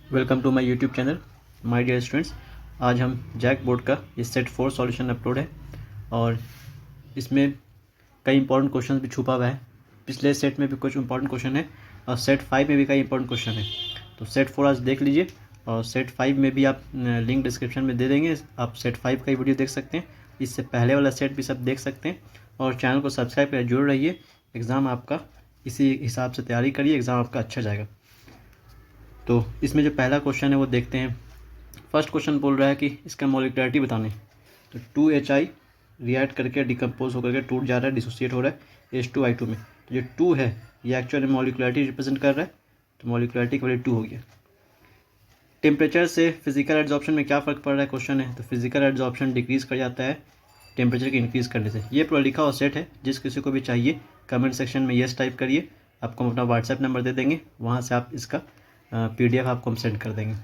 Welcome to my YouTube channel my dear students. आज हम JAC board का ये सेट 4 सॉल्यूशन अपलोड है और इसमें कई इंपॉर्टेंट क्वेश्चन भी छुपा हुआ है। पिछले सेट में भी कुछ इंपॉर्टेंट क्वेश्चन है और सेट 5 में भी कई इंपॉर्टेंट क्वेश्चन है। तो सेट 4 आज देख लीजिए और सेट 5 में भी आप लिंक डिस्क्रिप्शन में दे देंगे, आप सेट 5 का ही वीडियो देख सकते हैं। इससे पहले वाला सेट भी सब देख सकते हैं और चैनल को सब्सक्राइब कर जुड़ रहिए। एग्ज़ाम आपका इसी हिसाब से तैयारी करिए, एग्ज़ाम आपका अच्छा जाएगा। तो इसमें जो पहला क्वेश्चन है वो देखते हैं। फर्स्ट क्वेश्चन बोल रहा है कि इसका मॉलिक्युलरिटी बताने। तो 2HI रिएक्ट करके डिकम्पोज होकर के टूट जा रहा है, डिसोसिएट हो रहा है H2I2 में। तो जो 2 है ये एक्चुअली मॉलिक्युलरिटी रिप्रेजेंट कर रहा है, तो मॉलिक्युलरिटी की वैल्यू 2 हो गया। टेम्परेचर से फिजिकल एड्जॉर्प्शन में क्या फ़र्क पड़ रहा है क्वेश्चन है। तो फिजिकल एड्जॉर्प्शन डिक्रीज़ कर जाता है टेम्परेचर के इंक्रीज़ करने से। ये पूरा लिखा हुआ सेट है, जिस किसी को भी चाहिए कमेंट सेक्शन में येस टाइप करिए, आपको हम अपना व्हाट्सएप नंबर दे देंगे, वहाँ से आप इसका PDF आपको हम सेंड कर देंगे।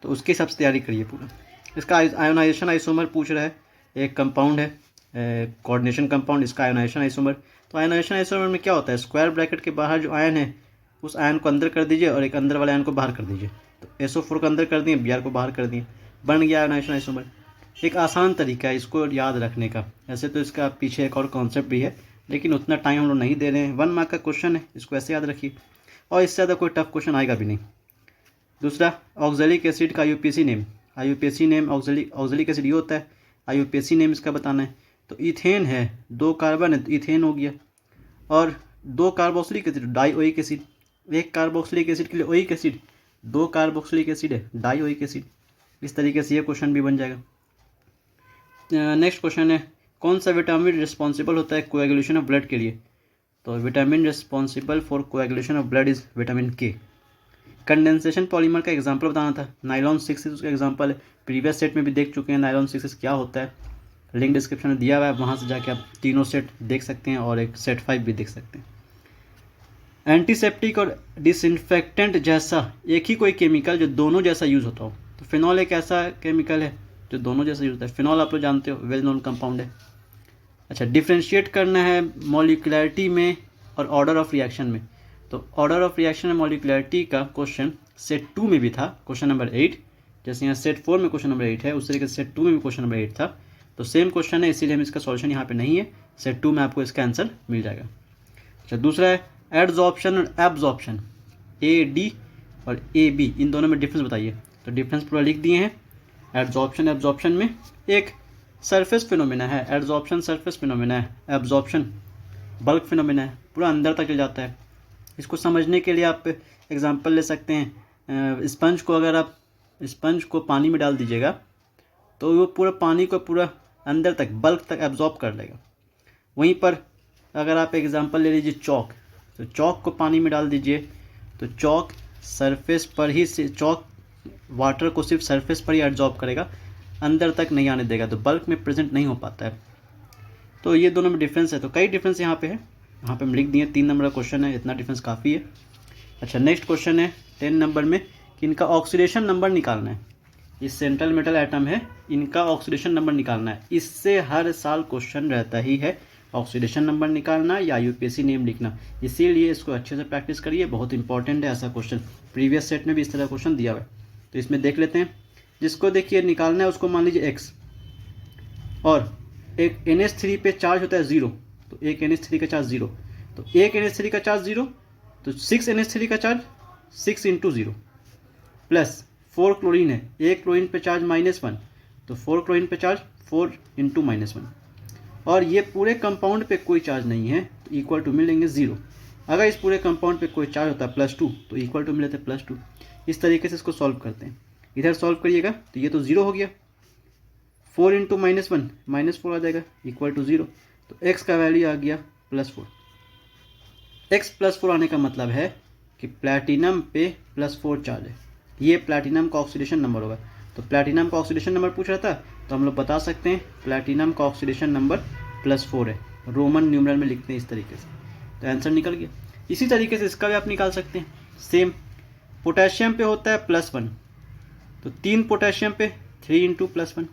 तो उसके हिसाब से तैयारी करिए पूरा। इसका आयोनाइजेशन आइसोमर पूछ रहा है। एक कंपाउंड है कोऑर्डिनेशन कंपाउंड, इसका आयोनाइजेशन आइसोमर। तो आयोनाइजेशन आइसोमर में क्या होता है, स्क्वायर ब्रैकेट के बाहर जो आयन है उस आयन को अंदर कर दीजिए और एक अंदर वाले आयन को बाहर कर दीजिए। तो SO4 को अंदर कर दिए, Br को बाहर कर दिए, बन गया आयोनाइजेशन आइसोमर। एक आसान तरीका है इसको याद रखने का। ऐसे तो इसका पीछे एक और कॉन्सेप्ट भी है, लेकिन उतना टाइम हम लोग नहीं दे रहे हैं। 1 मार्क का क्वेश्चन है, इसको ऐसे याद रखिए और इससे ज़्यादा कोई टफ क्वेश्चन आएगा भी नहीं। दूसरा, ऑक्जेलिक एसिड का IUPAC name. IUPAC name oxalic acid ये होता है, IUPAC नेम इसका बताना है। तो इथेन है, 2 कार्बन है तो इथेन हो गया, और 2 कार्बोक्सिलिक एसिड डाइओइक एसिड। एक कार्बोक्सिलिक एसिड के लिए ओइक एसिड, 2 कार्बोक्सिलिक एसिड है डाइओइक एसिड। इस तरीके से ये क्वेश्चन भी बन जाएगा। नेक्स्ट क्वेश्चन है, कौन सा विटामिन रिस्पॉन्सिबल होता है कोएगुलेशन ऑफ ब्लड के लिए। तो vitamin responsible for coagulation of blood is vitamin K। Condensation polymer का एग्जांपल बताना था, नाइलॉन 6 उसका एग्जांपल है। प्रीवियस सेट में भी देख चुके हैं नाइलॉन 6 क्या होता है, लिंक डिस्क्रिप्शन में दिया हुआ है, वहाँ से जाके आप तीनों सेट देख सकते हैं और एक सेट 5 भी देख सकते हैं। एंटीसेप्टिक और डिसइंफेक्टेंट जैसा एक ही कोई केमिकल जो दोनों जैसा यूज़ होता हो। तो फिनॉल एक ऐसा केमिकल है जो दोनों जैसा यूज होता है। फिनॉल आप लोग जानते हो, वेल नोन कंपाउंड है। अच्छा, डिफ्रेंशिएट करना है मॉलिक्युलरिटी में और ऑर्डर ऑफ रिएक्शन में। तो ऑर्डर ऑफ रिएक्शन में मॉलिक्युलरिटी का क्वेश्चन सेट 2 में भी था, क्वेश्चन नंबर 8। जैसे यहाँ सेट 4 में क्वेश्चन नंबर 8 है, उस तरीके से सेट 2 में भी क्वेश्चन नंबर 8 था। तो सेम क्वेश्चन है, इसीलिए हम इसका सॉल्यूशन यहाँ पे नहीं है। सेट 2 में आपको इसका आंसर मिल जाएगा। अच्छा, दूसरा है एडजॉर्प्शन और एब्जॉर्प्शन, AD और AB, इन दोनों में डिफरेंस बताइए। तो डिफरेंस पूरा लिख दिए हैं। एड्जॉर्प्शन एब्जॉर्प्शन में एक सरफेस फिनोमिना है, एड्जॉर्प्शन सरफेस फिनोमिना है, एब्जॉर्प्शन बल्क फिनोमिना है, पूरा अंदर तक चल जाता है। इसको समझने के लिए आप एग्जांपल ले सकते हैं। स्पंज को अगर आप स्पंज को पानी में डाल दीजिएगा तो वो पूरा पानी को पूरा अंदर तक बल्क तक एब्जॉर्ब कर लेगा। वहीं पर अगर आप एग्जांपल ले लीजिए चॉक, तो चॉक को पानी में डाल दीजिए तो चॉक सरफेस पर ही से चॉक वाटर को सिर्फ सरफेस पर ही एब्जॉर्ब करेगा, अंदर तक नहीं आने देगा, तो बल्क में प्रेजेंट नहीं हो पाता है। तो ये दोनों में डिफरेंस है। तो कई डिफरेंस यहाँ पे है, यहाँ पे हम लिख दिए। 3 नंबर का क्वेश्चन है, इतना डिफरेंस काफ़ी है। अच्छा, नेक्स्ट क्वेश्चन है 10 नंबर में कि इनका ऑक्सीडेशन नंबर निकालना है। ये सेंट्रल मेटल एटम है, इनका ऑक्सीडेशन नंबर निकालना है। इससे हर साल क्वेश्चन रहता ही है, ऑक्सीडेशन नंबर निकालना या IUPAC नेम लिखना। इसीलिए इसको अच्छे से प्रैक्टिस करिए, बहुत इंपॉर्टेंट है ऐसा क्वेश्चन। प्रीवियस सेट में भी इस तरह क्वेश्चन दिया हुआ है। तो इसमें देख लेते हैं, जिसको देखिए निकालना है उसको मान लीजिए X, और एक NH3 पे चार्ज होता है 0, तो एक NH3 का चार्ज 0, तो एक NH3 का चार्ज 0, तो 6 NH3 का चार्ज 6 × 0 प्लस 4 क्लोरीन है, एक क्लोरीन पे चार्ज -1, तो 4 क्लोरीन पे चार्ज 4 × -1, और ये पूरे कंपाउंड पे कोई चार्ज नहीं है तो इक्वल टू मिलेंगे 0। अगर इस पूरे कंपाउंड पे कोई चार्ज होता है +2 तो इक्वल टू मिलते +2। इस तरीके से इसको सॉल्व करते हैं। इधर सॉल्व करिएगा तो ये तो 0 हो गया, 4 × -1 -4 आ जाएगा इक्वल टू 0। तो x का वैल्यू आ गया +4। x +4 आने का मतलब है कि प्लैटिनम पे +4 चार्ज है। ये प्लैटिनम का ऑक्सीडेशन नंबर होगा। तो प्लैटिनम का ऑक्सीडेशन नंबर पूछ रहा था, तो हम लोग बता सकते हैं प्लैटिनम का ऑक्सीडेशन नंबर +4 है। रोमन न्यूमरल में लिखते हैं इस तरीके से, तो आंसर निकल गया। इसी तरीके से इसका भी आप निकाल सकते हैं। सेम पोटेशियम पे होता है +1, तो 3 पोटेशियम पे 3 × +1,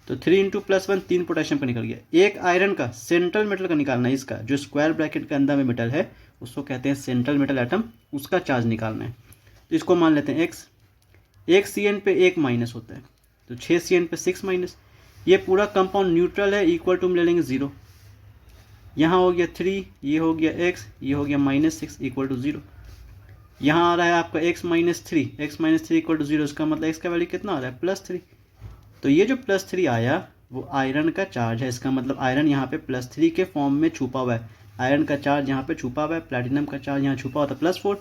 तो 3 × +1 3 पोटेशियम का निकल गया। एक आयरन का सेंट्रल मेटल का निकालना है, इसका जो स्क्वायर ब्रैकेट के अंदर में मेटल है उसको कहते हैं सेंट्रल मेटल एटम, उसका चार्ज निकालना है। तो इसको मान लेते हैं x, एक CN पे एक माइनस होता है तो 6 CN पे 6 माइनस। ये पूरा कंपाउंड न्यूट्रल है, इक्वल टू ले लेंगे 0। यहाँ हो गया 3, ये हो गया x, ये हो गया -6 इक्वल टू 0। यहाँ आ रहा है आपका x -3 इक्वल टू 0। इसका मतलब x का वैल्यू कितना आ रहा है +3। तो ये जो +3 आया वो आयरन का चार्ज है। इसका मतलब आयरन यहाँ पे +3 के फॉर्म में छुपा हुआ है। आयरन का चार्ज यहाँ पे छुपा हुआ है, प्लैटिनम का चार्ज यहाँ छुपा हुआ था +4,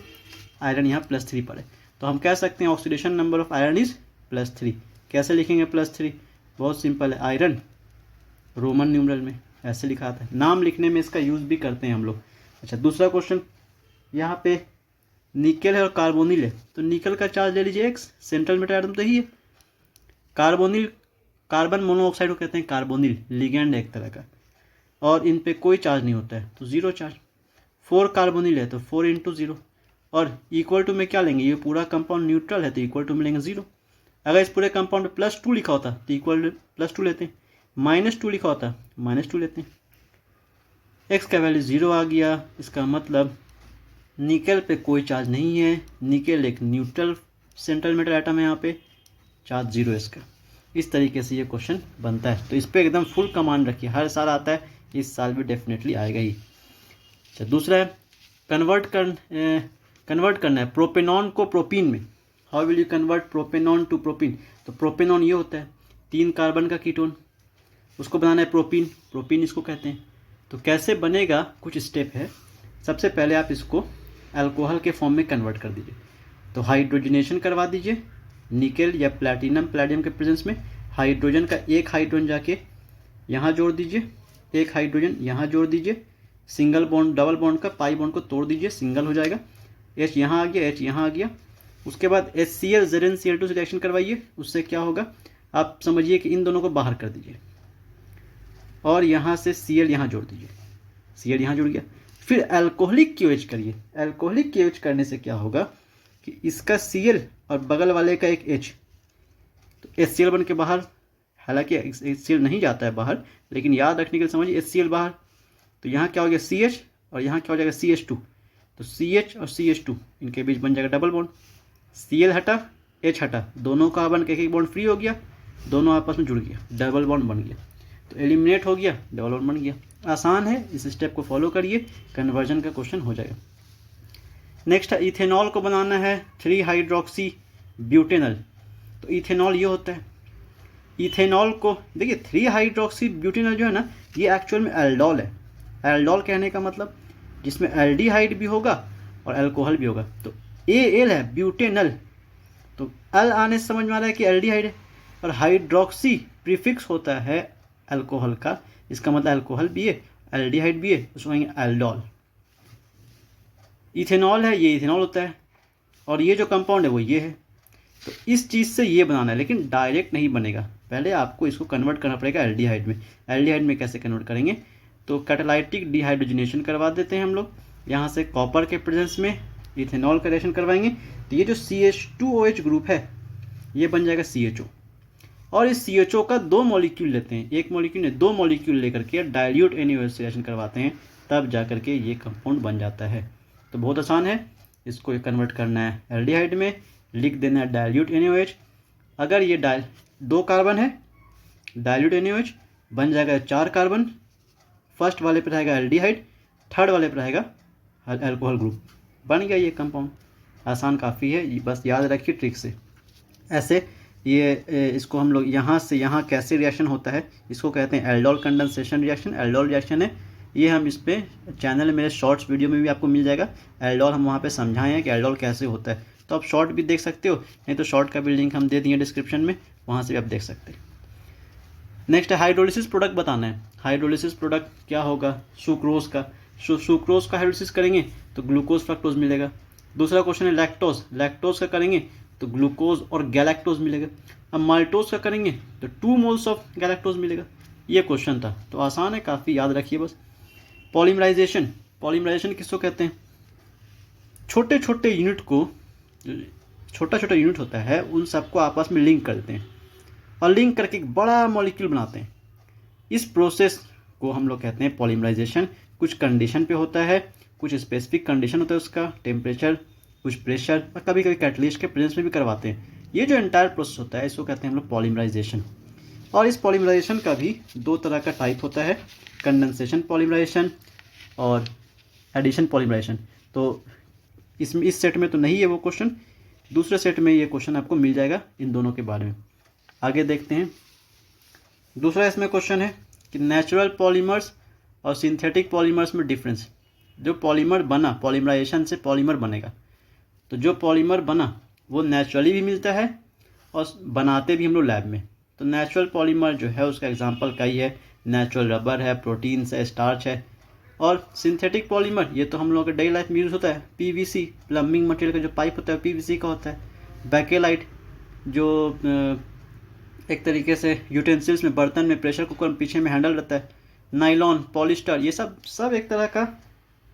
आयरन यहाँ +3 पर है। तो हम कह सकते हैं oxidation number of iron is +3। कैसे लिखेंगे +3? बहुत सिंपल है, आयरन रोमन न्यूमरल में ऐसे लिखा था। नाम लिखने में इसका यूज़ भी करते हैं हम लोग। अच्छा, दूसरा क्वेश्चन, यहाँ पे निकल है और कार्बोनिल है, तो निकल का चार्ज ले लीजिए x, सेंट्रल मेटल एटम तो ही है। कार्बोनिल, कार्बन मोनोऑक्साइड को कहते हैं कार्बोनिल, लिगेंड है एक तरह का, और इन पे कोई चार्ज नहीं होता है तो 0 चार्ज। 4 कार्बोनिल है तो 4 × 0, और इक्वल टू में क्या लेंगे, ये पूरा कंपाउंड न्यूट्रल है तो इक्वल टू में लेंगे 0। अगर इस पूरे कंपाउंड पे +2 लिखा होता तो इक्वल +2 लेते हैं, -2 लिखा होता -2 लेते हैं। x का वैल्यू 0 आ गया। इसका मतलब निकल पे कोई चार्ज नहीं है, निकल एक न्यूट्रल सेंट्रल मेटल एटम है, यहाँ पे चार्ज 0 है इसका। इस तरीके से ये क्वेश्चन बनता है। तो इस पर एकदम फुल कमांड रखिए, हर साल आता है, इस साल भी डेफिनेटली आएगा ही। अच्छा, दूसरा है कन्वर्ट करना है प्रोपेनॉन को प्रोपीन में। How will you convert propanone to propene? तो प्रोपेनॉन ये होता है 3 कार्बन का कीटोन, उसको बनाना है प्रोपीन, प्रोपीन इसको कहते हैं। तो कैसे बनेगा, कुछ स्टेप है। सबसे पहले आप इसको अल्कोहल के फॉर्म में कन्वर्ट कर दीजिए। तो हाइड्रोजनेशन करवा दीजिए, निकेल या प्लैटिनम के प्रेजेंस में हाइड्रोजन का एक हाइड्रोजन जाके यहाँ जोड़ दीजिए, एक हाइड्रोजन यहाँ जोड़ दीजिए, सिंगल बॉन्ड डबल बॉन्ड का पाई बॉन्ड को तोड़ दीजिए, सिंगल हो जाएगा। H यहाँ आ गया, H यहाँ आ गया। उसके बाद HCl ZnCl2 से रिएक्शन करवाइए, उससे क्या होगा आप समझिए कि इन दोनों को बाहर कर दीजिए, और यहाँ से Cl यहाँ जोड़ दीजिए, Cl यहाँ जुड़ गया। फिर अल्कोहलिक KOH करिए। अल्कोहलिक KOH करने से क्या होगा कि इसका Cl और बगल वाले का एक H, तो HCl बन के बाहर, हालांकि HCl नहीं जाता है बाहर, लेकिन याद रखने के लिए समझिए HCl बाहर। तो यहाँ क्या हो गया CH, और यहाँ क्या हो जाएगा CH2। तो CH और CH2 इनके बीच बन जाएगा डबल बॉन्ड, Cl हटा H हटा, दोनों कार्बन का एक बॉन्ड फ्री हो गया, दोनों आपस में जुड़ गया, डबल बॉन्ड बन गया। तो एलिमिनेट हो गया, डबल बॉन्ड बन गया। आसान है, इस स्टेप को फॉलो करिए, कन्वर्जन का क्वेश्चन हो जाएगा। नेक्स्ट है इथेनॉल को बनाना है 3 हाइड्रोक्सी ब्यूटेनॉल। तो इथेनॉल ये होता है, इथेनॉल को देखिए 3 हाइड्रोक्सी ब्यूटेनॉल जो है ना, ये एक्चुअल में एल्डोल है। एल्डोल कहने का मतलब जिसमें एल्डिहाइड भी होगा और अल्कोहल भी होगा। तो AL है ब्यूटेनल, तो एल आने से समझ में आ रहा है कि एल्डिहाइड है, और हाइड्रोक्सी प्रीफिक्स होता है अल्कोहल का, इसका मतलब अल्कोहल भी है, एल्डिहाइड भी है, उसको कहेंगे एल्डोल। इथेनॉल है, ये इथेनॉल होता है, और ये जो कंपाउंड है वो ये है। तो इस चीज़ से ये बनाना है, लेकिन डायरेक्ट नहीं बनेगा, पहले आपको इसको कन्वर्ट करना पड़ेगा एल्डिहाइड में। एल्डिहाइड में कैसे कन्वर्ट करेंगे, तो कैटालाइटिक डिहाइड्रोजनेशन करवा देते हैं हम लोग। यहाँ से कॉपर के प्रेजेंस में इथेनॉल का रिएक्शन करवाएंगे, तो ये जो CH2OH ग्रुप है ये बन जाएगा CHO, और इस CHO का 2 मॉलिक्यूल लेते हैं, एक मॉलिक्यूल ने 2 मॉलिक्यूल लेकर के डाइल्यूट NaOH से रिएक्शन करवाते हैं, तब जा करके ये कंपाउंड बन जाता है। तो बहुत आसान है, इसको कन्वर्ट करना है एल्डिहाइड में, लिख देना है डाइल्यूट NaOH। अगर ये 2 कार्बन है, डाइल्यूट NaOH बन जाएगा 4 कार्बन, फर्स्ट वाले पे रहेगा एल्डिहाइड, थर्ड वाले पे रहेगा अल्कोहल ग्रुप, बन गया ये कंपाउंड। आसान काफ़ी है, बस याद रखिए ट्रिक से। ऐसे ये इसको हम लोग यहाँ से यहाँ कैसे रिएक्शन होता है, इसको कहते हैं aldol condensation reaction. Aldol reaction है ये, हम इस पे चैनल मेरे शॉर्ट्स वीडियो में भी आपको मिल जाएगा। एल्डोल हम वहाँ पे समझाए हैं कि एल्डोल कैसे होता है, तो आप शॉर्ट भी देख सकते हो, नहीं तो शॉर्ट का भी लिंक हम दे दिए डिस्क्रिप्शन में, वहाँ से भी आप देख सकते हैं। नेक्स्ट है हाइड्रोलिसिस प्रोडक्ट बताना है। हाइड्रोलिसिस प्रोडक्ट क्या होगा, सुक्रोज का, सुक्रोज का हाइड्रोलिसिस करेंगे तो ग्लूकोज फ्रक्टोज मिलेगा। दूसरा क्वेश्चन है लैक्टोज, लैक्टोज का करेंगे तो ग्लूकोज और गैलेक्टोज मिलेगा। अब माल्टोज का करेंगे तो 2 मोल्स ऑफ गैलेक्टोज मिलेगा। ये क्वेश्चन था, तो आसान है काफ़ी, याद रखिए बस। पॉलीमराइजेशन, पॉलीमराइजेशन किसको कहते हैं, छोटे छोटे यूनिट को, छोटा छोटा यूनिट होता है उन सबको आपस में लिंक करते हैं, और लिंक करके एक बड़ा मॉलिक्यूल बनाते हैं। इस प्रोसेस को हम लोग कहते हैं पॉलीमराइजेशन। कुछ कंडीशन पे होता है, कुछ स्पेसिफिक कंडीशन होता है उसका, टेम्परेचर, कुछ प्रेशर और कभी कभी कैटलिस्ट के प्रेजेंस में भी करवाते हैं। ये जो एंटायर प्रोसेस होता है इसको कहते हैं हम लोग पॉलीमराइजेशन। और इस पॉलीमराइजेशन का भी दो तरह का टाइप होता है, कंडेंसेशन पॉलीमराइजेशन और एडिशन पॉलीमराइजेशन। तो इस सेट में तो नहीं है वो क्वेश्चन, दूसरे सेट में ये क्वेश्चन आपको मिल जाएगा इन दोनों के बारे में। आगे देखते हैं। दूसरा इसमें क्वेश्चन है कि नेचुरल पॉलीमर्स और सिंथेटिक पॉलीमर्स में डिफरेंस। जो पॉलीमर बना, पॉलीमराइजेशन से पॉलीमर बनेगा, तो जो पॉलीमर बना वो नेचुरली भी मिलता है और बनाते भी हम लोग लैब में। तो नेचुरल पॉलीमर जो है उसका एग्जांपल कई है, नेचुरल रबर है, प्रोटीन्स है, स्टार्च है। और सिंथेटिक पॉलीमर ये तो हम लोगों के डेली लाइफ में यूज़ होता है, पीवीसी, प्लम्बिंग मटेरियल का जो पाइप होता है पीवीसी का होता है, बैकेलाइट जो एक तरीके से यूटेंसिल्स में, बर्तन में, प्रेशर कुकर में पीछे में हैंडल रहता है, नाइलॉन, पॉलिस्टर, ये सब एक तरह का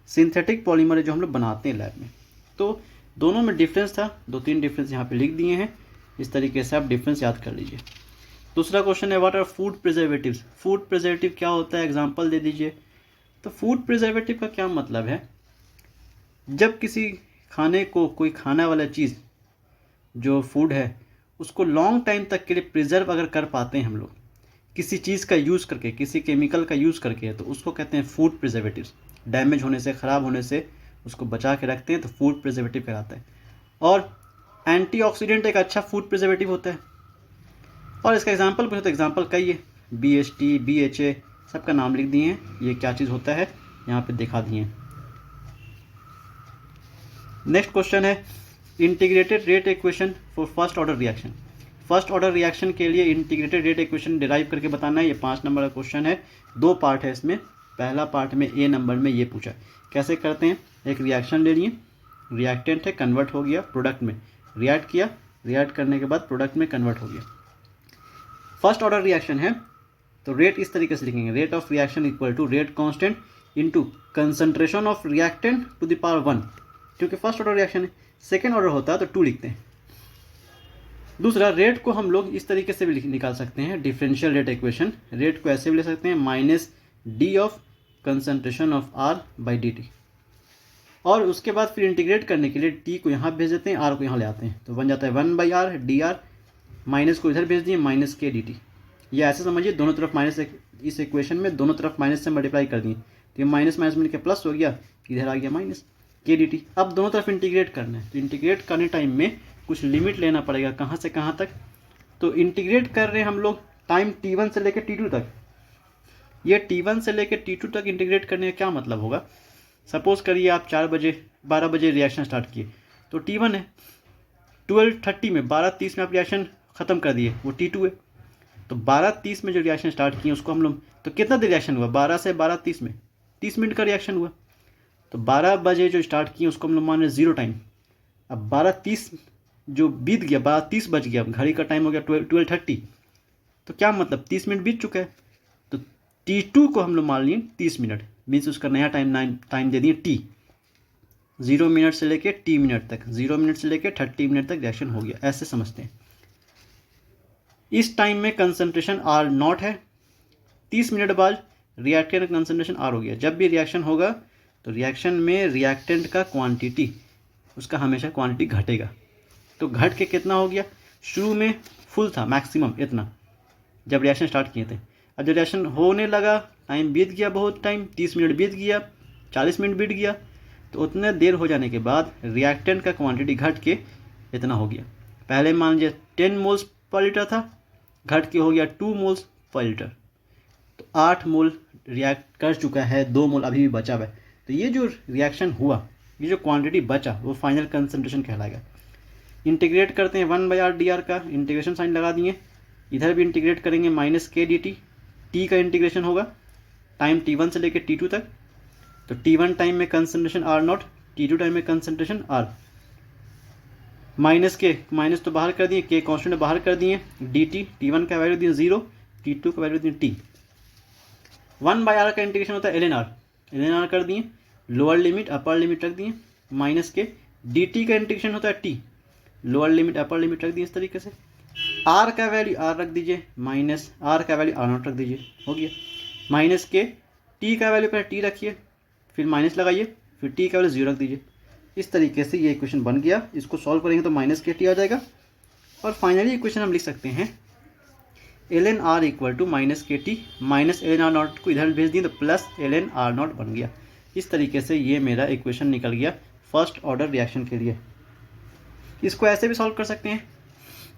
सिंथेटिक पॉलीमर है जो हम लोग बनाते हैं लैब में। तो दोनों में डिफरेंस था, 2-3 डिफरेंस यहाँ पे लिख दिए हैं, इस तरीके से आप डिफरेंस याद कर लीजिए। दूसरा क्वेश्चन है what are food preservatives. Food preservative क्या होता है, एग्जांपल दे दीजिए। तो फूड प्रिजर्वेटिव का क्या मतलब है, जब किसी खाने को, कोई खाने वाला चीज़ जो फूड है उसको लॉन्ग टाइम तक के लिए प्रिजर्व अगर कर पाते हैं हम लोग किसी चीज़ का यूज़ करके, किसी केमिकल का यूज़ करके, तो उसको कहते हैं फूड प्रिजर्वेटिव्स। डैमेज होने से, ख़राब होने से उसको बचा के रखते हैं तो फूड प्रिजर्वेटिव कहलाता है। और एंटीऑक्सीडेंट एक अच्छा फूड प्रिजर्वेटिव होता है। और इसका एग्जांपल पूछो तो एग्जांपल कई है, BHT, BHA, सबका नाम लिख दिए हैं, ये क्या चीज़ होता है यहाँ पे दिखा दिए हैं। नेक्स्ट क्वेश्चन है integrated rate equation for first order reaction. First order reaction के लिए इंटीग्रेटेड रेट इक्वेशन डिराइव करके बताना है। ये 5 नंबर का क्वेश्चन है, 2 पार्ट है इसमें। पहला पार्ट में A नंबर में ये पूछा कैसे करते हैं। एक रिएक्शन ले लिए, रिएक्टेंट है, कन्वर्ट हो गया प्रोडक्ट में, रिएक्ट किया, रिएक्ट करने के बाद प्रोडक्ट में कन्वर्ट हो गया। फर्स्ट ऑर्डर रिएक्शन है तो रेट इस तरीके से लिखेंगे, rate of reaction equal to rate constant into concentration of reactant to the power 1, क्योंकि फर्स्ट ऑर्डर रिएक्शन है। सेकेंड ऑर्डर होता है तो 2 लिखते हैं। दूसरा, रेट को हम लोग इस तरीके से भी निकाल सकते हैं, डिफरेंशियल रेट इक्वेशन। रेट को ऐसे भी ले सकते हैं, minus D of concentration of R by dt। और उसके बाद फिर इंटीग्रेट करने के लिए t को यहाँ भेज देते हैं, R को यहाँ ले आते हैं, तो बन जाता है 1/r dr, माइनस को इधर भेज दिए, माइनस के dt। ये ऐसे समझिए, दोनों तरफ माइनस, इस इक्वेशन में दोनों तरफ माइनस से मल्टीप्लाई कर दिए, तो ये माइनस माइनस मिलकर प्लस हो गया, इधर आ गया माइनस के dt। अब दोनों तरफ इंटीग्रेट करना है, तो इंटीग्रेट करने टाइम में कुछ लिमिट लेना पड़ेगा, कहाँ से कहाँ तक। तो इंटीग्रेट कर रहे हैं हम लोग टाइम t1 से लेकर t2 तक। ये t1 से लेकर t2 तक इंटीग्रेट करने का क्या मतलब होगा, सपोज करिए आप 12 बजे रिएक्शन स्टार्ट किए, तो t1 है, 12:30 में, 12:30 में आप रिएक्शन ख़त्म कर दिए, वो t2 है। तो 12:30 में जो रिएक्शन स्टार्ट किए उसको हम लोग, तो कितना देर रिएक्शन हुआ, 12 से 12:30 में 30 मिनट का रिएक्शन हुआ। तो 12 बजे जो स्टार्ट किए उसको हम लोग मान रहे 0 टाइम। अब 12:30 जो बीत गया, 12:30 बज गया, घड़ी का टाइम हो गया 12:30, तो क्या मतलब 30 मिनट बीत चुका है। तो t2 को हम लोग मान लिए 30 मिनट, मीन्स उसका नया टाइम दे दिए t, 0 मिनट से लेके t मिनट तक, 0 मिनट से लेके 30 मिनट तक रिएक्शन हो गया, ऐसे समझते हैं। इस टाइम में कंसंट्रेशन R0 है, 30 मिनट बाद रिएक्टेंट का कंसंट्रेशन R हो गया। जब भी रिएक्शन होगा तो रिएक्शन में रिएक्टेंट का क्वांटिटी, उसका हमेशा क्वांटिटी घटेगा। तो घट के कितना हो गया, शुरू में फुल था, मैक्सिमम इतना जब रिएक्शन स्टार्ट किए थे। अब जब रिएक्शन होने लगा, टाइम बीत गया, बहुत टाइम, 30 मिनट बीत गया, 40 मिनट बीत गया, तो उतने देर हो जाने के बाद रिएक्टेंट का क्वांटिटी घट के इतना हो गया। पहले मान लीजिए 10 मोल्स पर लीटर था, घट के हो गया 2 मोल्स पर लीटर, तो 8 मोल रिएक्ट कर चुका है, 2 मोल अभी भी बचा हुआ है। तो ये जो रिएक्शन हुआ, ये जो क्वांटिटी बचा, वो फाइनल कंसंट्रेशन कहलाएगा। इंटीग्रेट करते हैं 1/r dr का, इंटीग्रेशन साइन लगा दिए, इधर भी इंटीग्रेट करेंगे माइनस के dt, t का इंटीग्रेशन होगा टाइम t1 से लेकर t2 तक। तो t1 टाइम में कंसंट्रेशन R0, t2 टाइम में कंसंट्रेशन R, माइनस के, माइनस तो बाहर कर दिए, के कांस्टेंट बाहर कर दिए, dt, t1 का वैल्यू दिए 0, t2 का वैल्यू दिए t। 1/r का इंटीग्रेशन होता है ln r कर दिए, लोअर लिमिट अपर लिमिट रख दिए, माइनस के, dt का इंटीग्रेशन होता है t, lower limit upper limit रख दिए इस तरीके से। r का वैल्यू r रख दीजिए, माइनस r का वैल्यू R0 रख दीजिए, हो गया। माइनस के, t का वैल्यू पहले t रखिए, फिर माइनस लगाइए, फिर t का वैल्यू 0 रख दीजिए। इस तरीके से ये इक्वेशन बन गया। इसको सॉल्व करेंगे तो माइनस KT आ जाएगा और फाइनली इक्वेशन हम लिख सकते हैं ln r equal to minus KT minus ln r not को इधर भेज दिए तो प्लस ln r नॉट बन गया। इस तरीके से ये मेरा इक्वेशन निकल गया फर्स्ट ऑर्डर रिएक्शन के लिए। इसको ऐसे भी सॉल्व कर सकते हैं,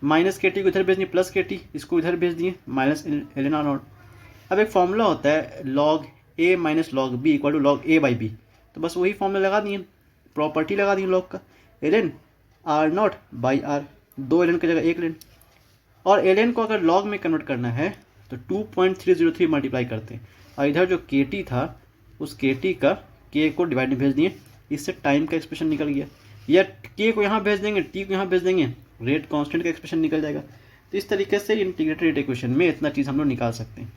माइनस KT को इधर भेज दिए प्लस KT, इसको इधर भेज दिए माइनस ln r नॉट। अब एक फॉर्मूला होता है log a minus log b equal to log a by b, तो बस वही फॉर्मूला लगा दिए, प्रॉपर्टी लगा दी लॉग का, ln r not by r, 2 ln की जगह 1 ln। और ln को अगर log में कन्वर्ट करना है तो 2.303 मल्टीप्लाई करते हैं और इधर जो KT था उस KT का K को डिवाइड में भेज दिए, इससे टाइम का एक्सप्रेशन निकल गया। या K को यहाँ भेज देंगे, T को यहाँ भेज देंगे, रेट कांस्टेंट का एक्सप्रेशन निकल जाएगा। तो इस तरीके से इंटीग्रेटेड रेट इक्वेशन में इतना चीज़ हम लोग निकाल सकते हैं।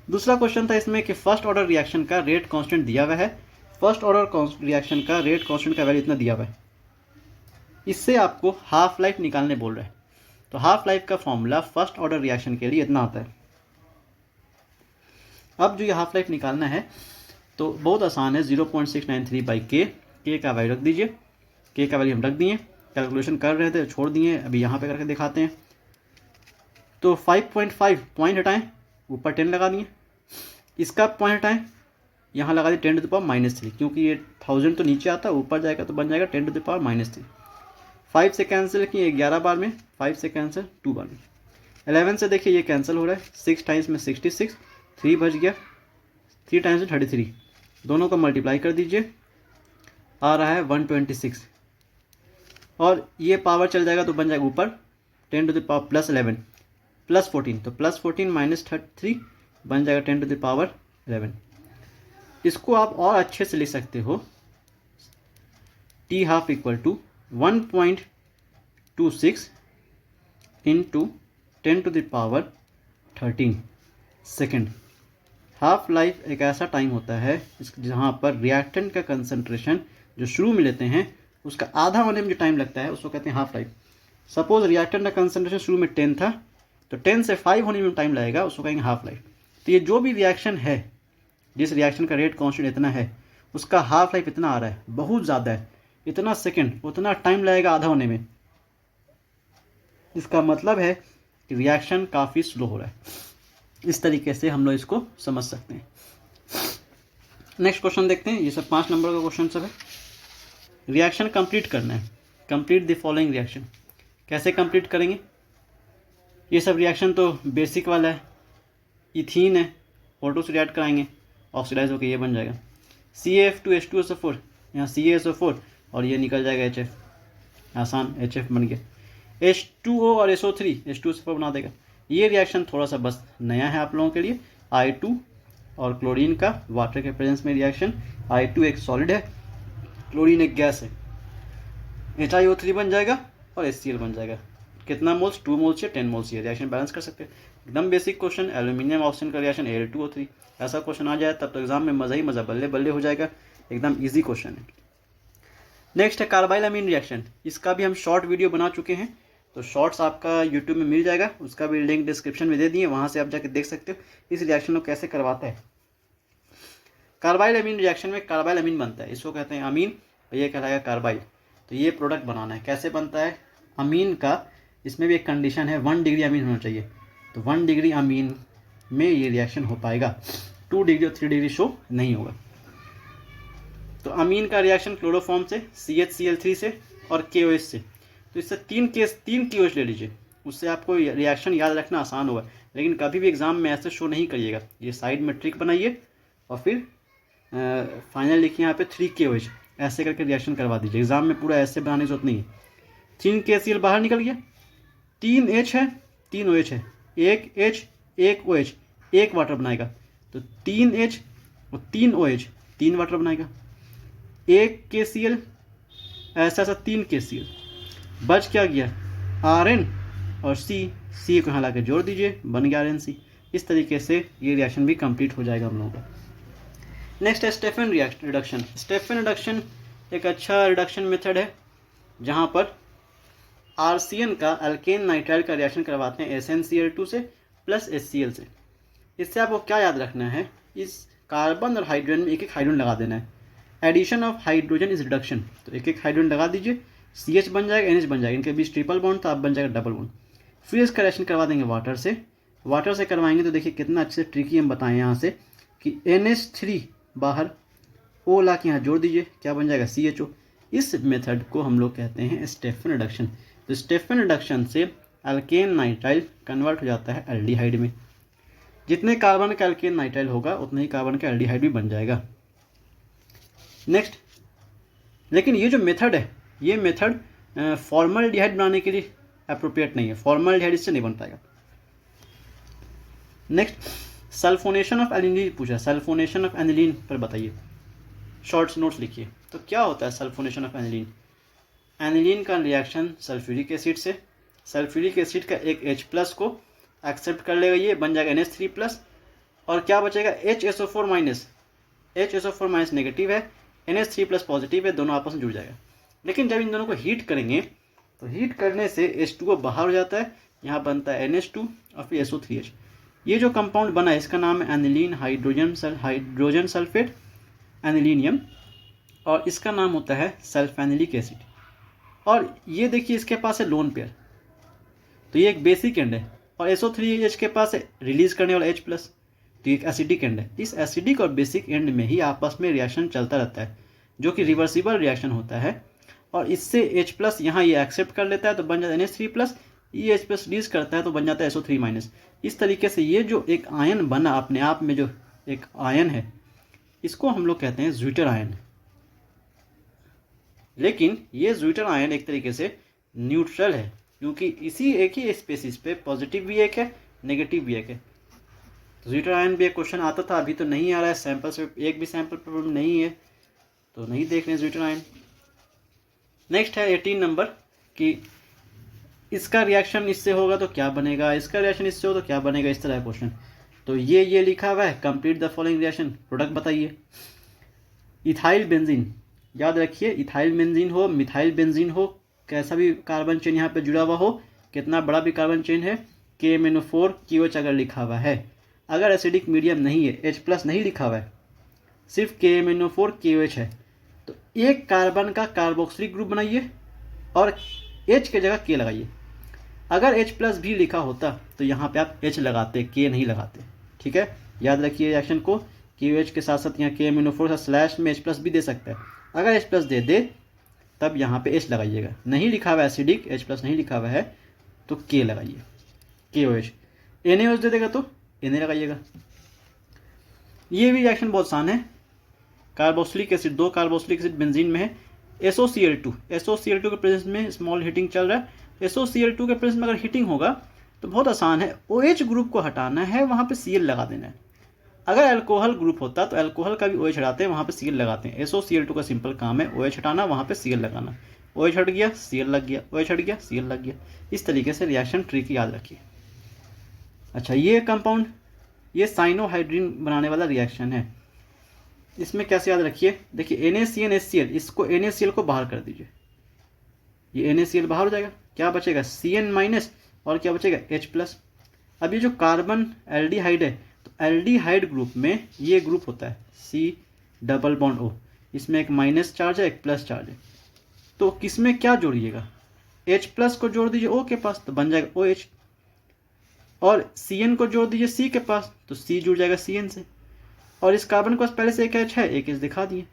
दूसरा क्वेश्चन था इसमें कि फर्स्ट ऑर्डर रिएक्शन का रेट कांस्टेंट दिया हुआ है, फर्स्ट ऑर्डर रिएक्शन का रेट कांस्टेंट का वैल्यू इतना दिया हुआ है, इससे आपको हाफ लाइफ निकालने बोल रहा है। तो हाफ लाइफ का फॉर्मूला फर्स्ट ऑर्डर रिएक्शन के लिए इतना आता है। अब जो ये हाफ लाइफ निकालना है तो बहुत आसान है, 0.693 बाई के का वैल्यू रख दीजिए, के का वैल्यू हम रख दिए, कैलकुलेशन कर रहे थे छोड़ दिए, अभी यहाँ पे करके दिखाते हैं। तो 5.5 पॉइंट हटाएं, ऊपर 10 लगा दिए, इसका पॉइंट हटाएं, यहाँ लगा दिए 10 टू द पावर -3, क्योंकि ये 1000 तो नीचे आता है, ऊपर जाएगा तो बन जाएगा 10 टू द पावर -3। 5 से कैंसिल किए 11 बार में, 5 से कैंसिल 2 बार में, 11 से देखिए ये कैंसिल हो रहा है, 6 टाइम्स में 66, 3 बच गया, 3 टाइम्स में 33, दोनों को मल्टीप्लाई कर दीजिए, आ रहा है 126 और ये पावर चल जाएगा तो बन जाएगा ऊपर 10 टू द पावर +11 +14, तो +14 -33 बन जाएगा 10 टू द पावर 11। इसको आप और अच्छे से लिख सकते हो, T half equal to 1.26 into 10 to the power 13 second. Half life एक ऐसा टाइम होता है जहाँ पर रिएक्टेंट का कंसंट्रेशन जो शुरू में लेते हैं उसका आधा होने में जो टाइम लगता है उसको कहते हैं हाफ लाइफ। सपोज रिएक्टेंट का कंसंट्रेशन शुरू में 10 था तो 10 से 5 होने में टाइम लगेगा, उसको कहेंगे हाफ लाइफ। तो ये जो भी रिएक्शन है, जिस रिएक्शन का रेट कांस्टेंट इतना है, उसका हाफ लाइफ इतना आ रहा है, बहुत ज़्यादा है, इतना सेकंड, उतना टाइम लगेगा आधा होने में। इसका मतलब है कि रिएक्शन काफ़ी स्लो हो रहा है। इस तरीके से हम लोग इसको समझ सकते हैं। नेक्स्ट क्वेश्चन देखते हैं, ये सब 5 नंबर का क्वेश्चन सब है। रिएक्शन कंप्लीट करना है, कंप्लीट द फॉलोइंग रिएक्शन। कैसे कंप्लीट करेंगे? ये सब रिएक्शन तो बेसिक वाला है, इथीन है, ऑटो से रिएक्ट कराएंगे, ऑक्सीडाइज होकर ये बन जाएगा CaF2H2SO4, यहाँ CaSO4 और ये निकल जाएगा HF, आसान HF बन गया। H2O और SO3 H2SO4 बना देगा। ये रिएक्शन थोड़ा सा बस नया है आप लोगों के लिए, I2 और क्लोरीन का वाटर के प्रेजेंस में रिएक्शन। I2 एक सॉलिड है, क्लोरीन एक गैस है, HiO3 बन जाएगा और HCl बन जाएगा। कितना मोल्स? 2 मोल्स या 10 मोल्स। ये रिएक्शन बैलेंस कर सकते हैं। एकदम बेसिक क्वेश्चन, एल्यूमिनियम ऑक्सीजन का रिएक्शन Al2O3, ऐसा क्वेश्चन आ जाए तब तो एग्जाम में मज़ा ही मज़ा, बल्ले बल्ले हो जाएगा, एकदम ईजी क्वेश्चन है। नेक्स्ट है कार्बाइल अमीन रिएक्शन। इसका भी हम शॉर्ट वीडियो बना चुके हैं, तो शॉर्ट्स आपका यूट्यूब में मिल जाएगा, उसका भी लिंक डिस्क्रिप्शन में दे दिए, वहाँ से आप जाके देख सकते हो इस रिएक्शन को कैसे करवाता है। कार्बाइल अमीन रिएक्शन में कार्बाइल अमीन बनता है, इसको कहते हैं अमीन, ये कहलाएगा कार्बाइल। तो ये प्रोडक्ट बनाना है, कैसे बनता है अमीन का, इसमें भी एक कंडीशन है, 1 डिग्री अमीन होना चाहिए। तो 1 डिग्री अमीन में ये रिएक्शन हो पाएगा, 2 डिग्री और 3 डिग्री शो नहीं होगा। तो अमीन का रिएक्शन क्लोरोफॉर्म से, CHCl3 से और KOH से। तो इससे 3 KOH ले लीजिए, उससे आपको रिएक्शन याद रखना आसान होगा। लेकिन कभी भी एग्जाम में ऐसे शो नहीं करिएगा, ये साइड में ट्रिक बनाइए और फिर फाइनल लिखिए यहाँ पे 3 KOH, ऐसे करके रिएक्शन करवा दीजिए। एग्जाम में पूरा ऐसे बनाने की जरूरत नहीं है। 3 KCl बाहर निकल गया, 3 H है, 3 OH है, 1 H 1 OH, 1 वाटर बनाएगा। तो 3 H और 3 OH 3 वाटर बनाएगा, 1 KCl, ऐसा 3 KCl, बच क्या गया RN और C को यहाँ ला के जोड़ दीजिए, बन गया RNC। इस तरीके से ये रिएक्शन भी कंप्लीट हो जाएगा हम लोगों का। नेक्स्ट है स्टेफन रिडक्शन। स्टेफन रिडक्शन एक अच्छा रिडक्शन मेथड है जहाँ पर RCN का अल्केन नाइट्राइल का रिएक्शन करवाते हैं SnCl2 से प्लस HCl से। इससे आपको क्या याद रखना है, इस कार्बन और हाइड्रोजन में एक एक हाइड्रोजन लगा देना है। Addition of hydrogen is reduction, तो एक एक हाइड्रोजन लगा दीजिए, CH बन जाएगा, NH बन जाएगा, इनके बीच ट्रिपल बॉन्ड तो अब बन जाएगा डबल बॉन्ड। फिर इसका रिएक्शन करवा देंगे वाटर से, वाटर से करवाएंगे तो देखिए कितना अच्छे से ट्रिकी हम बताएं यहाँ से कि NH3 बाहर, O ला के यहाँ जोड़ दीजिए, क्या बन जाएगा CHO। इस मेथड को हम लोग कहते हैं स्टेफन रिडक्शन। तो स्टेफन रिडक्शन से अल्केन नाइट्राइल कन्वर्ट हो जाता है एल्डिहाइड में। जितने कार्बन का अल्केन नाइट्राइल होगा उतने ही कार्बन का एल्डिहाइड भी बन जाएगा। नेक्स्ट, लेकिन ये जो मेथड है, ये मेथड फॉर्मल्डिहाइड बनाने के लिए अप्रोप्रिएट नहीं है, फॉर्मल्डिहाइड इससे नहीं बन पाएगा। नेक्स्ट, सल्फोनेशन ऑफ एनिलीन पूछा, सल्फोनेशन ऑफ एनिलीन पर बताइए, शॉर्ट्स नोट्स लिखिए। तो क्या होता है सल्फोनेशन ऑफ एनिलीन? एनिलीन का रिएक्शन सल्फ्यूरिक एसिड से, सल्फ्यूरिक एसिड का एक H+ को एक्सेप्ट कर लेगा, ये बन जाएगा NH3+, और क्या बचेगा HSO4 minus, HSO4 minus negative है, NH3+ पॉजिटिव है, दोनों आपस में जुड़ जाएगा। लेकिन जब इन दोनों को हीट करेंगे तो हीट करने से H2O बाहर हो जाता है, यहाँ बनता है NH2 और फिर SO3H। ये जो कंपाउंड बना है इसका नाम है एनिलीन हाइड्रोजन सल्फेट एनिलीनियम, और इसका नाम होता है सल्फेनिलिक एसिड। और ये देखिए इसके पास है लोन पेयर, तो ये एक बेसिक एंड है, और SO3H के पास है रिलीज करने वाला H+, तो एक एसिडिक एंड है। इस एसिडिक और बेसिक एंड में ही आपस में रिएक्शन चलता रहता है, जो कि रिवर्सिबल रिएक्शन होता है, और इससे H+ यहाँ ये एक्सेप्ट कर लेता है तो बन जाता है NH3+, ये H+ रिलीज करता है तो बन जाता है SO3-। इस तरीके से ये जो एक आयन बना अपने आप में, जो एक आयन है, इसको हम लोग कहते हैं ज्विटर आयन। लेकिन ये ज्विटर आयन एक तरीके से न्यूट्रल है, क्योंकि इसी एक ही स्पेसिस पे पॉजिटिव भी एक है, नेगेटिव भी एक है। तो ज्विटर आयन भी एक क्वेश्चन आता था, अभी तो नहीं आ रहा है, सैंपल से एक भी सैंपल प्रॉब्लम नहीं है तो नहीं देख रहे ज्विटर आयन। नेक्स्ट है 18 नंबर कि इसका रिएक्शन इससे होगा तो क्या बनेगा, इसका रिएक्शन इससे हो तो क्या बनेगा, इस तरह का क्वेश्चन। तो ये लिखा हुआ है, complete the following reaction, product बताइए। इथाइल बेंजीन, याद रखिए इथाइल बेंजीन हो, मिथाइल बेंजीन हो, कैसा भी कार्बन चेन यहाँ पे जुड़ा हुआ हो, कितना बड़ा भी कार्बन चेन है, KMnO4 QH अगर लिखा हुआ है, अगर एसिडिक मीडियम नहीं है, H+ नहीं लिखा हुआ है, सिर्फ KMnO4 QH है, तो एक कार्बन का कार्बोक्सिलिक ग्रुप बनाइए और H की जगह K लगाइए। अगर H+ भी लिखा होता तो यहाँ पे आप H लगाते, K नहीं लगाते, ठीक है। याद रखिए रिएक्शन को, QH के साथ साथ यहाँ KMnO4 का स्लैश में H+ भी दे सकता है। अगर H+ दे तब यहाँ पे H लगाइएगा, नहीं लिखा हुआ एसिडिक, H+ नहीं लिखा हुआ है तो K लगाइए, KOH। NaOH दे देगा तो Na लगाइएगा। ये भी रिएक्शन बहुत आसान है, carboxylic acid, 2 carboxylic acid benzene में है, SOCl2 के प्रेजेंस में स्मॉल हीटिंग चल रहा है। SOCl2 के प्रेजेंस में अगर हीटिंग होगा तो बहुत आसान है, OH ग्रुप को हटाना है, वहाँ पे Cl लगा देना है। अगर अल्कोहल ग्रुप होता तो अल्कोहल का भी OH हटाते हैं, वहाँ पे Cl लगाते हैं। SOCl2 का सिंपल काम है OH हटाना, वहाँ पे Cl लगाना, OH हट गया Cl लग गया, OH हट गया Cl लग गया। इस तरीके से रिएक्शन ट्रिक याद रखिए। अच्छा, ये कंपाउंड, ये साइनोहाइड्रिन बनाने वाला रिएक्शन है, इसमें कैसे याद रखिए, देखिए NaCN इसको NaCl को बाहर कर दीजिए, ये NaCl बाहर हो जाएगा, क्या बचेगा Cn- और क्या बचेगा H+। अब ये जो कार्बन एल्डिहाइड है, तो एल्डिहाइड ग्रुप में ये ग्रुप होता है C+O, इसमें एक माइनस चार्ज है, एक प्लस चार्ज है, तो किसमें क्या जोड़िएगा, H+ को जोड़ दीजिए O के पास तो बन जाएगा OH, और Cn को जोड़ दीजिए C के पास तो C जुड़ जाएगा Cn से, और इस कार्बन के पास पहले से एक H है, एक H दिखा दिए।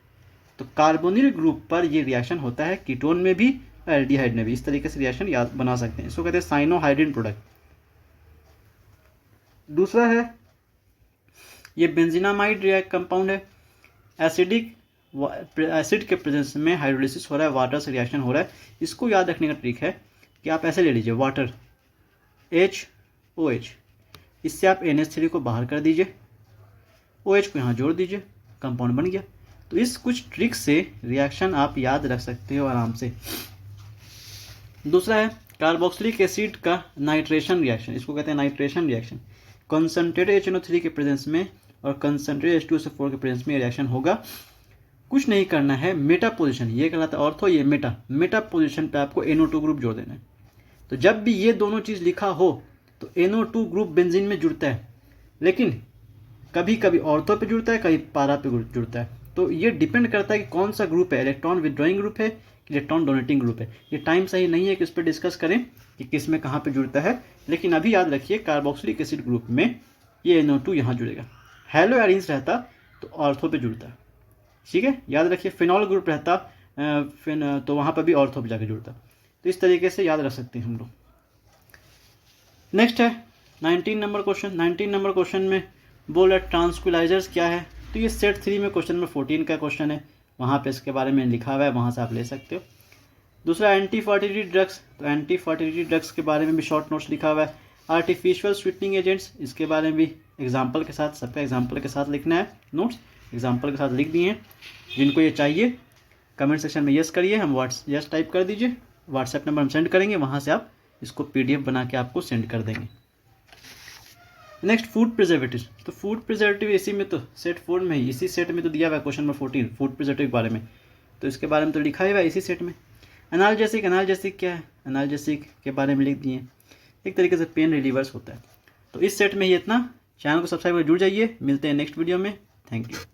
तो कार्बोनिल ग्रुप पर ये रिएक्शन होता है, कीटोन में भी, एल्डिहाइड में भी। इस तरीके से रिएक्शन याद बना सकते हैं, इसको कहते हैं साइनोहाइड्रिन प्रोडक्ट। दूसरा है ये बेंजीनामाइड कंपाउंड है, एसिड के प्रेजेंस में हाइड्रोलिसिस हो रहा है, वाटर से रिएक्शन हो रहा है। इसको याद रखने का ट्रिक है कि आप ऐसे ले लीजिए, वाटर HOH, इससे आप NH3 को बाहर कर दीजिए, OH को यहाँ जोड़ दीजिए, कंपाउंड बन गया। तो इस कुछ ट्रिक से रिएक्शन आप याद रख सकते हो आराम से। दूसरा है कार्बोक्सिलिक एसिड का नाइट्रेशन रिएक्शन, इसको कहते हैं नाइट्रेशन रिएक्शन। कंसनट्रेटेड HNO3 के प्रेजेंस में और कंसनट्रेटेड H2SO4 के प्रेजेंस में रिएक्शन होगा। कुछ नहीं करना है, मेटा पोजीशन, ये कहलाता है ऑर्थो, ये मेटा पोजीशन पे आपको NO2 ग्रुप जोड़ देना है। तो जब भी ये दोनों चीज़ लिखा हो तो NO2 ग्रुप बेंजीन में जुड़ता है, लेकिन कभी कभी ऑर्थो पे जुड़ता है, कभी पारा पे जुड़ता है। तो ये डिपेंड करता है कि कौन सा ग्रुप है, इलेक्ट्रॉन विदड्रॉइंग ग्रुप है कि इलेक्ट्रॉन डोनेटिंग ग्रुप है। ये टाइम सही नहीं है कि उस पर डिस्कस करें कि किस में कहाँ पे जुड़ता है, लेकिन अभी याद रखिए कार्बोक्सिलिक एसिड ग्रुप में ये NO2 यहाँ जुड़ेगा। हेलो एरिन्स रहता तो ऑर्थो पे जुड़ता है, ठीक है, याद रखिए। फिनॉल ग्रुप रहता तो वहाँ पर भी ऑर्थो पे जाकर जुड़ता। तो इस तरीके से याद रख सकते हैं हम लोग। नेक्स्ट है 19 नंबर क्वेश्चन। 19 नंबर क्वेश्चन में बोल रहा ट्रांसक्विलाइजर्स क्या है, तो ये सेट 3 में क्वेश्चन नंबर 14 का क्वेश्चन है, वहाँ पे इसके बारे में लिखा हुआ है, वहाँ से आप ले सकते हो। दूसरा एंटी फर्टिलिटी ड्रग्स, तो एंटी फर्टिलिटी ड्रग्स के बारे में भी शॉर्ट नोट्स लिखा हुआ है। आर्टिफिशियल स्वीटनिंग एजेंट्स, इसके बारे में भी एग्जाम्पल के साथ, सबका एग्जाम्पल के साथ लिखना है, नोट्स एग्जाम्पल के साथ लिख दिए हैं। जिनको ये चाहिए कमेंट सेक्शन में यस करिए, हम यस टाइप कर दीजिए, व्हाट्सएप नंबर हम सेंड करेंगे, वहाँ से आप इसको PDF बना के आपको सेंड कर देंगे। नेक्स्ट फूड प्रिजर्वेटिव, तो फूड प्रिजर्वेटिव इसी में तो सेट 4 में ही, इसी सेट में तो दिया हुआ है क्वेश्चन नंबर 14 फूड प्रिजर्वेटिव के बारे में, तो इसके बारे में तो लिखा ही हुआ है इसी सेट में। एनाल्जेसिक, एनाल्जेसिक क्या है, एनाल्जेसिक के बारे में लिख दिए, एक तरीके से पेन रिलीवर्स होता है। तो इस सेट में ही इतना। चैनल को सब्सक्राइब कर जुड़ जाइए, मिलते हैं नेक्स्ट वीडियो में। Thank you.